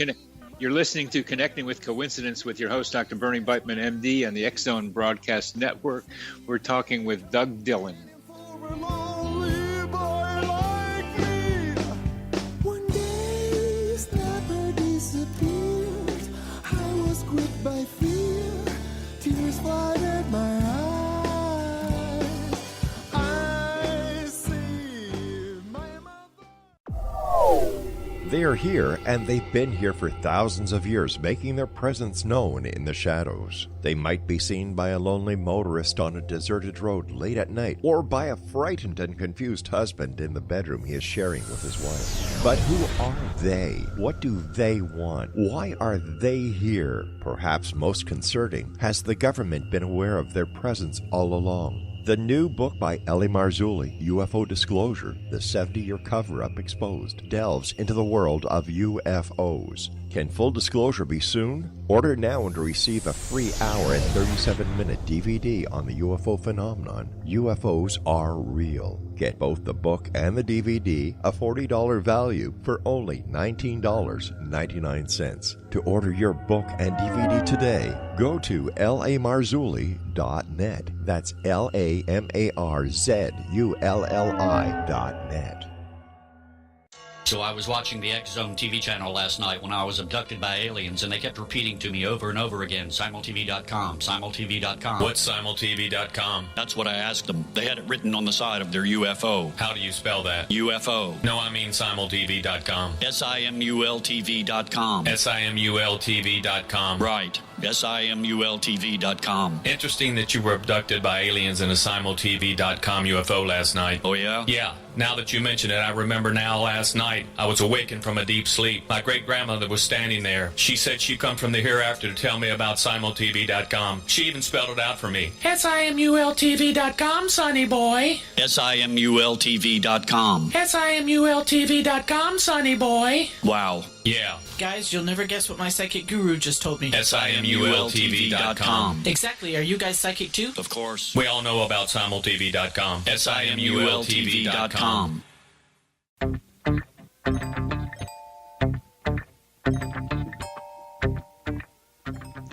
Connecting with Coincidence with your host, Dr. Bernie Beitman, MD, on the X-Zone Broadcast Network. We're talking with Doug Dillon. By fear, tears flooded my eyes. I see my mother. They are here, and they've been here for thousands of years, making their presence known in the shadows. They might be seen by a lonely motorist on a deserted road late at night, or by a frightened and confused husband in the bedroom he is sharing with his wife. But who are they? What do they want? Why are they here? Perhaps most concerning, has the government been aware of their presence all along? The new book by L.A. Marzulli, UFO Disclosure, the 70-year cover-up exposed, delves into the world of UFOs. Can full disclosure be soon? Order now and receive a free hour and 37-minute DVD on the UFO phenomenon. UFOs are real. Get both the book and the DVD, a $40 value, for only $19.99. To order your book and DVD today, go to lamarzulli.net. That's LAMARZULLI.net. So I was watching the X-Zone TV channel last night when I was abducted by aliens, and they kept repeating to me over and over again, simultv.com, simultv.com. What's simultv.com? That's what I asked them. They had it written on the side of their UFO. How do you spell that? UFO. No, I mean simultv.com. simultv.com. simultv.com. Right. simultv.com. Interesting that you were abducted by aliens in a simultv.com UFO last night. Oh, yeah? Yeah. Now that you mention it, I remember now last night I was awakened from a deep sleep. My great-grandmother was standing there. She said she'd come from the hereafter to tell me about simultv.com. She even spelled it out for me. simultv.com, sonny boy. simultv.com. simultv.com, sonny boy. Wow. Yeah. Guys, you'll never guess what my psychic guru just told me. simultv.com. Exactly. Are you guys psychic too? Of course. We all know about simultv.com. simultv.com.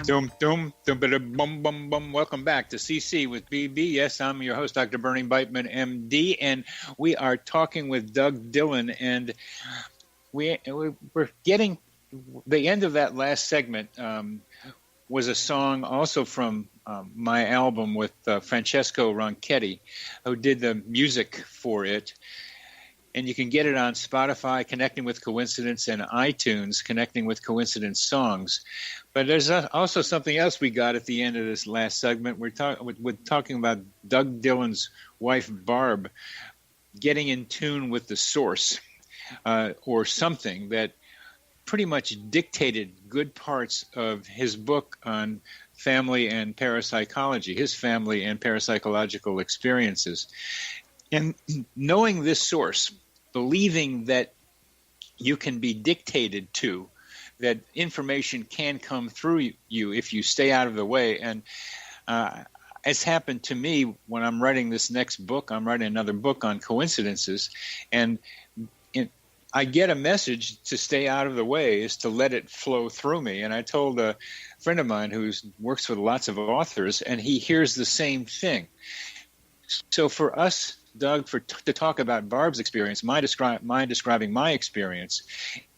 Doom, doom, doom, bum, bum, bum. Welcome back to CC with BB. Yes, I'm your host, Dr. Bernie Beitman, MD, and we are talking with Doug Dillon, and we're getting the end of that last segment. Was a song also from my album with Francesco Ronchetti, who did the music for it. And you can get it on Spotify, Connecting with Coincidence, and iTunes, Connecting with Coincidence Songs. But there's also something else we got at the end of this last segment. We're talking about Doug Dillon's wife, Barb, getting in tune with the source, or something that pretty much dictated good parts of his book on family and parapsychology, his family and parapsychological experiences. And knowing this source, believing that you can be dictated to, that information can come through you if you stay out of the way. And it's happened to me when I'm writing this next book. I'm writing another book on coincidences, and I get a message to stay out of the way, is to let it flow through me. And I told a friend of mine who works with lots of authors, and he hears the same thing. So for us, Doug, to talk about Barb's experience, my describing my experience,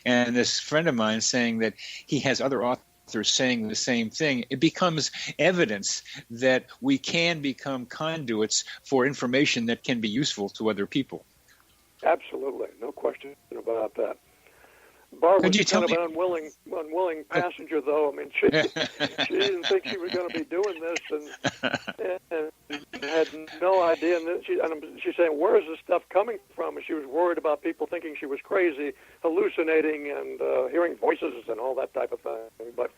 and this friend of mine saying that he has other authors saying the same thing, it becomes evidence that we can become conduits for information that can be ususeful to other people. Absolutely, no question about that. Barb was kind of an unwilling passenger, though. I mean, she didn't think she was going to be doing this, and had no idea. And she's saying, "Where is this stuff coming from?" And she was worried about people thinking she was crazy, hallucinating, and hearing voices and all that type of thing. But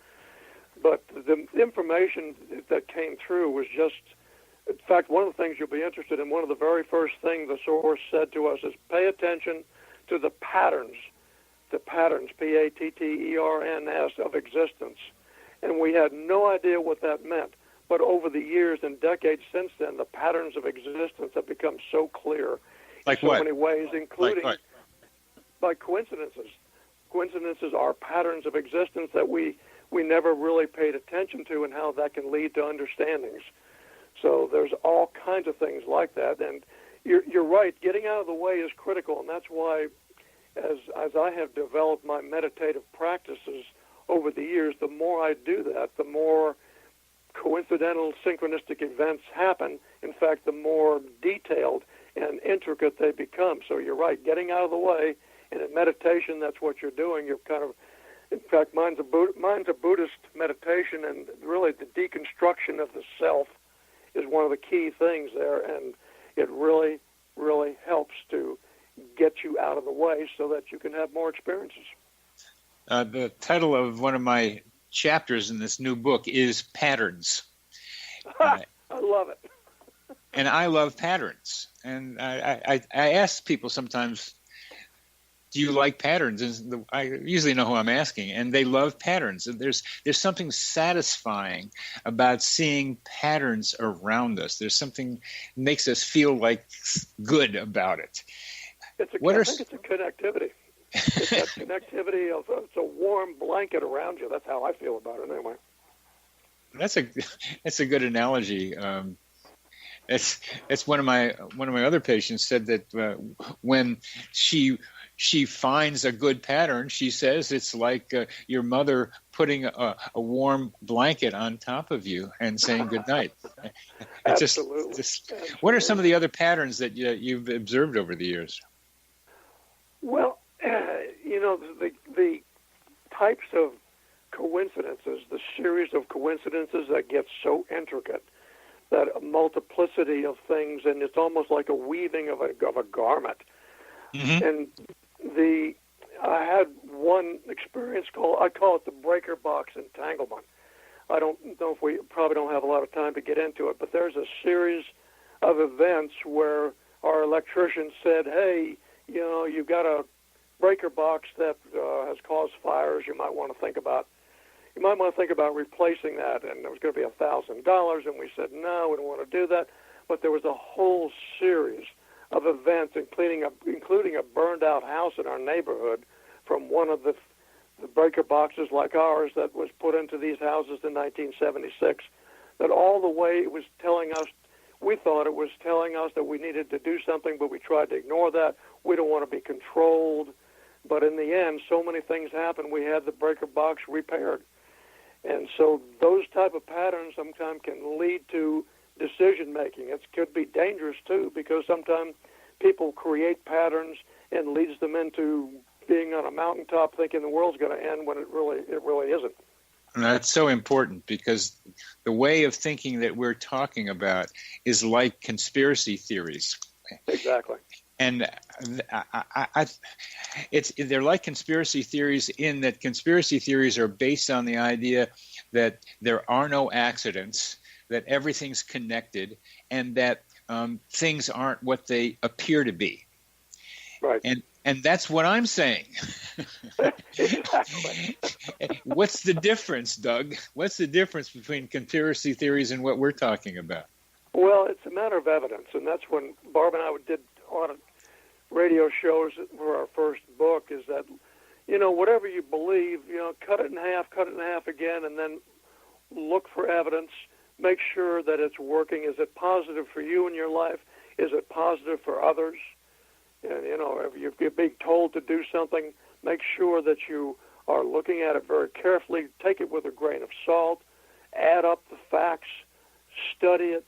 the information that came through was just. In fact, one of the things you'll be interested in, one of the very first things the source said to us is pay attention to the patterns, patterns, P-A-T-T-E-R-N-S, of existence. And we had no idea what that meant. But over the years and decades since then, the patterns of existence have become so clear in so many ways, including by coincidences. Coincidences are patterns of existence that we never really paid attention to, and how that can lead to understandings. So there's all kinds of things like that, and you're right. Getting out of the way is critical, and that's why, as I have developed my meditative practices over the years, the more I do that, the more coincidental, synchronistic events happen. In fact, the more detailed and intricate they become. So you're right. Getting out of the way, and in meditation, that's what you're doing. You're kind of, in fact, mine's a Buddhist meditation, and really the deconstruction of the self is one of the key things there, and it really, really helps to get you out of the way so that you can have more experiences. The title of one of my chapters in this new book is Patterns. I love it. And I love patterns. And I ask people sometimes, do you like patterns? And I usually know who I'm asking, and they love patterns. And there's something satisfying about seeing patterns around us. There's something that makes us feel like good about it. I think it's a connectivity. It's that connectivity of it's a warm blanket around you. That's how I feel about it anyway. That's a good analogy. It's one of my other patients said that when she finds a good pattern, she says it's like your mother putting a warm blanket on top of you and saying good night. Absolutely. What are some of the other patterns that you've observed over the years? Well, the types of coincidences, the series of coincidences that get so intricate, that a multiplicity of things, and it's almost like a weaving of a garment. And I had one experience I call it the breaker box entanglement. I don't know if we probably don't have a lot of time to get into it, but there's a series of events where our electrician said, hey, you've got a breaker box that has caused fires. You might want to think about replacing that, and it was going to be $1,000. And we said, no, we don't want to do that. But there was a whole series of events, including a burned-out house in our neighborhood from one of the breaker boxes like ours that was put into these houses in 1976, that all the way it was telling us, we thought it was telling us that we needed to do something, but we tried to ignore that. We don't want to be controlled. But in the end, so many things happened, we had the breaker box repaired. And so those type of patterns sometimes can lead to decision-making. It could be dangerous, too, because sometimes people create patterns and leads them into being on a mountaintop thinking the world's going to end when it really isn't. And that's so important, because the way of thinking that we're talking about is like conspiracy theories. Exactly. And they're like conspiracy theories in that conspiracy theories are based on the idea that there are no accidents, that everything's connected, and that things aren't what they appear to be. Right. And that's what I'm saying. What's the difference, Doug? What's the difference between conspiracy theories and what we're talking about? Well, it's a matter of evidence, and that's when Barb and I did on radio shows for our first book, is that, whatever you believe, cut it in half again, and then look for evidence. Make sure that it's working. Is it positive for you in your life? Is it positive for others? And, if you're being told to do something, make sure that you are looking at it very carefully. Take it with a grain of salt. Add up the facts. Study it.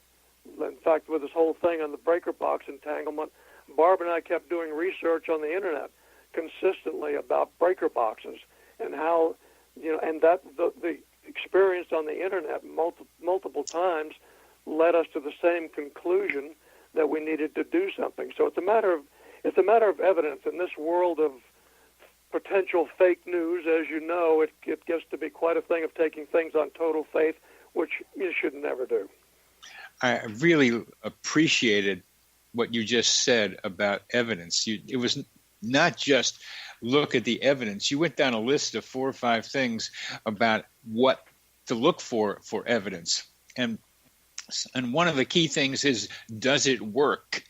In fact, with this whole thing on the breaker box entanglement, Barb and I kept doing research on the Internet consistently about breaker boxes and how, and that the experience on the Internet multiple times led us to the same conclusion that we needed to do something. So it's a matter of evidence. In this world of potential fake news, as you know, it gets to be quite a thing of taking things on total faith, which you should never do. I really appreciated what you just said about evidence. It was not just look at the evidence. You went down a list of 4 or 5 things about what to look for evidence. And one of the key things is, does it work?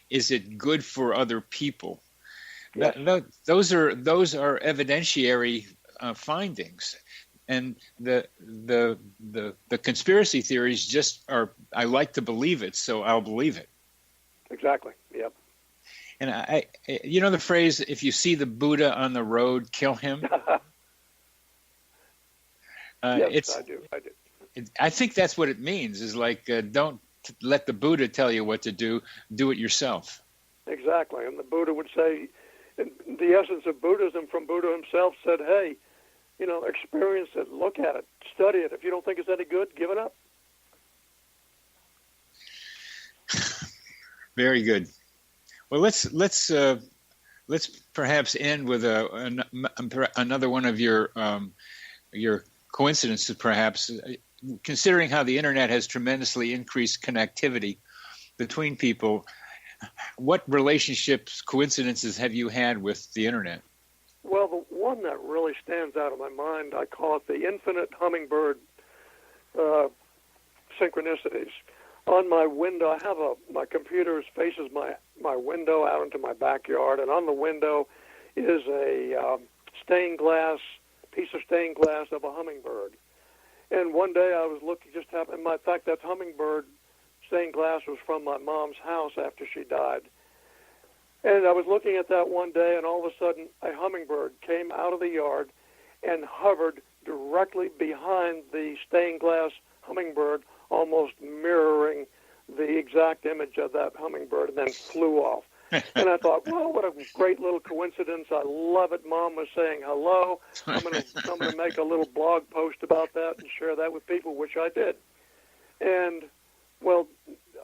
Is it good for other people? Yes. Those are evidentiary findings. And the conspiracy theories just are, I like to believe it, so I'll believe it. Exactly. Yep. And the phrase, if you see the Buddha on the road, kill him. Yes, I do. I think that's what it means, is like, don't let the Buddha tell you what to do it yourself. Exactly. And the Buddha would say, the essence of Buddhism from Buddha himself said, hey, experience it, look at it, study it. If you don't think it's any good, give it up. Very good. Well, let's perhaps end with another one of your coincidences, perhaps. Considering how the Internet has tremendously increased connectivity between people, what relationships, coincidences have you had with the Internet? Well, the one that really stands out in my mind, I call it the infinite hummingbird synchronicities. On my window, I have my computer faces my window out into my backyard, and on the window is a piece of stained glass of a hummingbird. And one day I was looking, in fact, that hummingbird stained glass was from my mom's house after she died. And I was looking at that one day, and all of a sudden a hummingbird came out of the yard and hovered directly behind the stained glass hummingbird, almost mirroring the exact image of that hummingbird, and then flew off. And I thought, well, what a great little coincidence. I love it. Mom was saying hello. I'm going to make a little blog post about that and share that with people, which I did. And, well,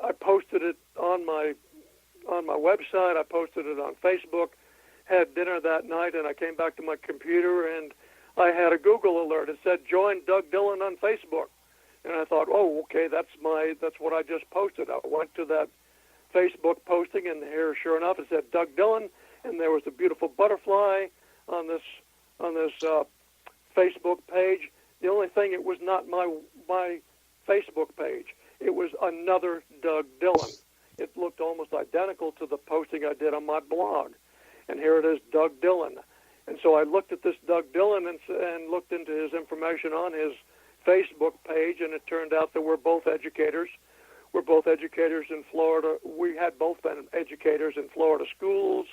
I posted it on my on my website. I posted it on Facebook, had dinner that night, and I came back to my computer, and I had a Google alert. It said, join Doug Dillon on Facebook. And I thought, oh, okay, that's what I just posted. I went to that Facebook posting, and here, sure enough, it said Doug Dillon, and there was a beautiful butterfly on this Facebook page. The only thing, it was not my Facebook page. It was another Doug Dillon. It looked almost identical to the posting I did on my blog. And here it is, Doug Dillon. And so I looked at this Doug Dillon and looked into his information on his Facebook page, and it turned out that we're both educators. We're both educators in Florida. We had both been educators in Florida schools.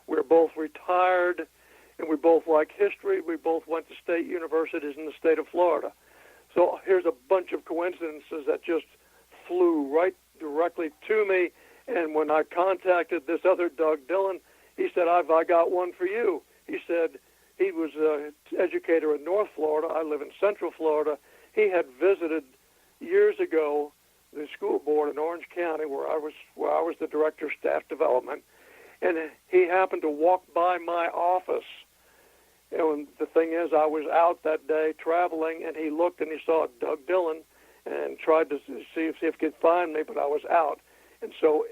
We're both retired, and we both like history. We both went to state universities in the state of Florida. So here's a bunch of coincidences that just flew right directly to me. And when I contacted this other Doug Dillon, he said, I got one for you. He said he was an educator in North Florida. I live in Central Florida. He had visited years ago the school board in Orange County, where I was the director of staff development, and he happened to walk by my office. And the thing is, I was out that day traveling, and he looked and he saw Doug Dillon and tried to see if he could find me, but I was out. And so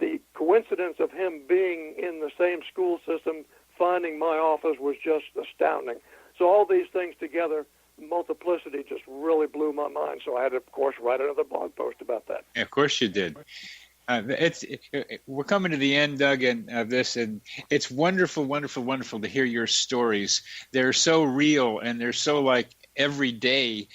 the coincidence of him being in the same school system, finding my office, was just astounding. So all these things together, multiplicity, just really blew my mind. So I had to, of course, write another blog post about that. Of course you did. We're coming to the end, Doug, of this, and it's wonderful, wonderful, wonderful to hear your stories. They're so real, and they're so like every day,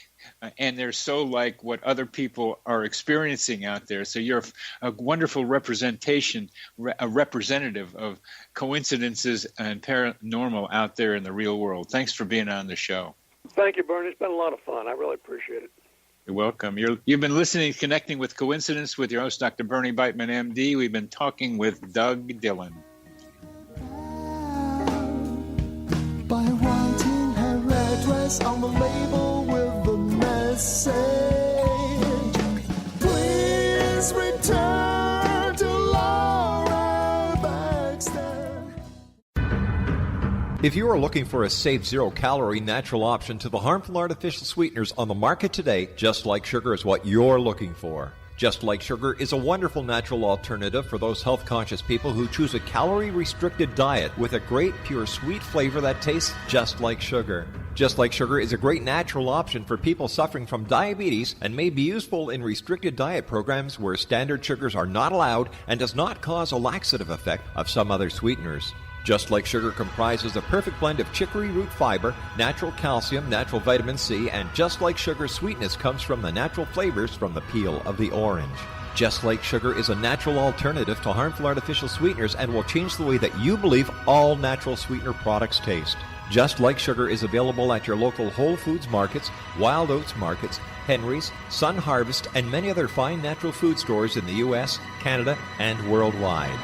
and they're so like what other people are experiencing out there. So you're a wonderful representation, a representative of coincidences and paranormal out there in the real world. Thanks for being on the show. Thank you, Bernie. It's been a lot of fun. I really appreciate it. You're welcome. You've been listening, Connecting with Coincidence, with your host, Dr. Bernie Beitman, MD. We've been talking with Doug Dillon. By writing her address on the label with the message, please return to Laura Baxter. If you are looking for a safe, zero-calorie natural option to the harmful artificial sweeteners on the market today, Just Like Sugar is what you're looking for. Just Like Sugar is a wonderful natural alternative for those health-conscious people who choose a calorie-restricted diet with a great, pure, sweet flavor that tastes just like sugar. Just Like Sugar is a great natural option for people suffering from diabetes and may be useful in restricted diet programs where standard sugars are not allowed and does not cause a laxative effect of some other sweeteners. Just Like Sugar comprises a perfect blend of chicory root fiber, natural calcium, natural vitamin C, and Just Like Sugar's sweetness comes from the natural flavors from the peel of the orange. Just Like Sugar is a natural alternative to harmful artificial sweeteners and will change the way that you believe all natural sweetener products taste. Just Like Sugar is available at your local Whole Foods markets, Wild Oats markets, Henry's, Sun Harvest, and many other fine natural food stores in the U.S., Canada, and worldwide.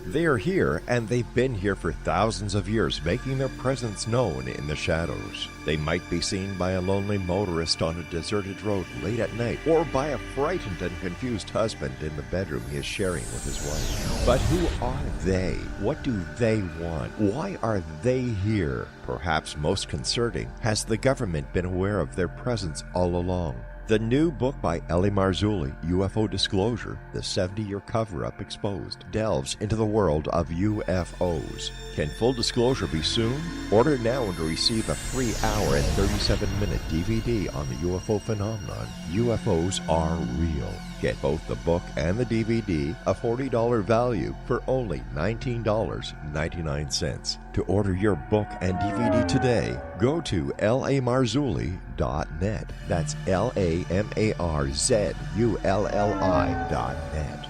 They are here, and they've been here for thousands of years, making their presence known in the shadows. They might be seen by a lonely motorist on a deserted road late at night, or by a frightened and confused husband in the bedroom he is sharing with his wife. But who are they? What do they want? Why are they here? Perhaps most concerning, has the government been aware of their presence all along? The new book by Ellie Marzulli, UFO Disclosure, the 70-year cover-up exposed, delves into the world of UFOs. Can full disclosure be soon? Order now and receive a free hour and 37-minute DVD on the UFO phenomenon. UFOs are real. Get both the book and the DVD, a $40 value, for only $19.99. To order your book and DVD today, go to lamarzulli.net. That's LAMARZULLI.net.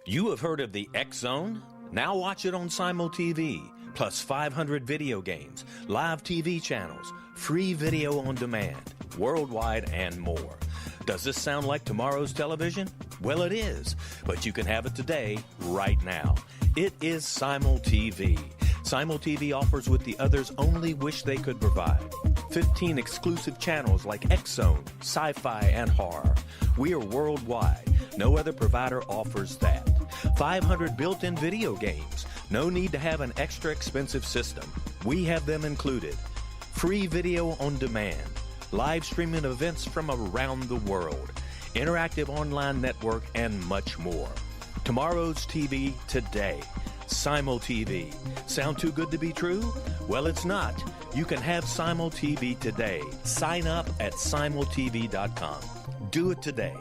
You have heard of the X Zone? Now watch it on Simul TV, plus 500 video games, live TV channels, free video on demand, worldwide, and more. Does this sound like tomorrow's television? Well, it is, but you can have it today, right now. It is Simul TV. SimulTV offers what the others only wish they could provide. 15 exclusive channels like X-Zone, Sci-Fi, and Horror. We are worldwide. No other provider offers that. 500 built-in video games. No need to have an extra expensive system. We have them included. Free video on demand. Live streaming events from around the world. Interactive online network, and much more. Tomorrow's TV today. SimulTV. Sound too good to be true? Well, it's not. You can have SimulTV today. Sign up at simultv.com. Do it today.